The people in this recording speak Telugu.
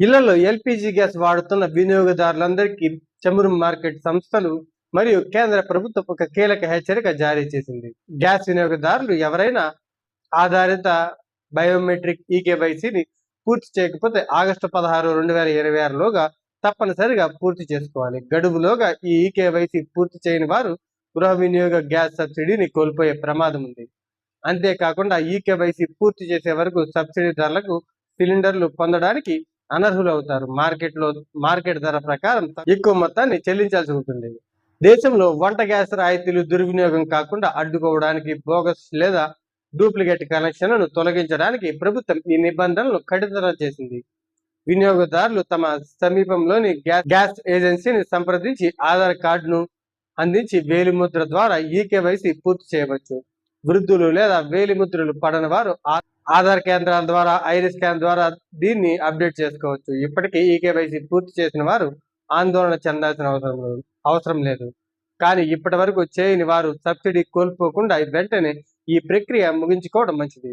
ఇళ్లలో ఎల్పిజి గ్యాస్ వాడుతున్న వినియోగదారులందరికీ చమురు మార్కెట్ సంస్థలు మరియు కేంద్ర ప్రభుత్వం ఒక కీలక హెచ్చరిక జారీ చేసింది. గ్యాస్ వినియోగదారులు ఎవరైనా ఆధారిత బయోమెట్రిక్ ఈకేవైసీని పూర్తి చేయకపోతే ఆగస్టు 16, 2026 లోగా తప్పనిసరిగా పూర్తి చేసుకోవాలి. గడువులోగా ఈ ఈకేవైసీ పూర్తి చేయని వారు గృహ వినియోగ గ్యాస్ సబ్సిడీని కోల్పోయే ప్రమాదం ఉంది. అంతేకాకుండా ఈకేవైసీ పూర్తి చేసే వరకు సబ్సిడీ ధరలకు సిలిండర్లు పొందడానికి అనర్హులవుతారు. మార్కెట్ ధర ప్రకారం ఎక్కువ మొత్తాన్ని చెల్లించాల్సి ఉంటుంది. దేశంలో వంట గ్యాస్ రాయితీలు దుర్వినియోగం కాకుండా అడ్డుకోవడానికి బోగస్ లేదా డూప్లికేట్ కనెక్షన్లను తొలగించడానికి ప్రభుత్వం ఈ నిబంధనలను కఠినతరం చేసింది. వినియోగదారులు తమ సమీపంలోని గ్యాస్ ఏజెన్సీని సంప్రదించి ఆధార్ కార్డును అందించి వేలిముద్ర ద్వారా ఈకేవైసీ పూర్తి చేయవచ్చు. వృద్ధులు లేదా వేలిముద్రలు పడని వారు ఆధార్ కేంద్రాల ద్వారా, ఐరిస్ స్కాన్ ద్వారా దీన్ని అప్డేట్ చేసుకోవచ్చు. ఇప్పటికీ ఈకేవైసీ పూర్తి చేసిన వారు ఆందోళన చెందాల్సిన అవసరం లేదు. కానీ ఇప్పటి వరకు చేయని వారు సబ్సిడీ కోల్పోకుండా వెంటనే ఈ ప్రక్రియ ముగించుకోవడం మంచిది.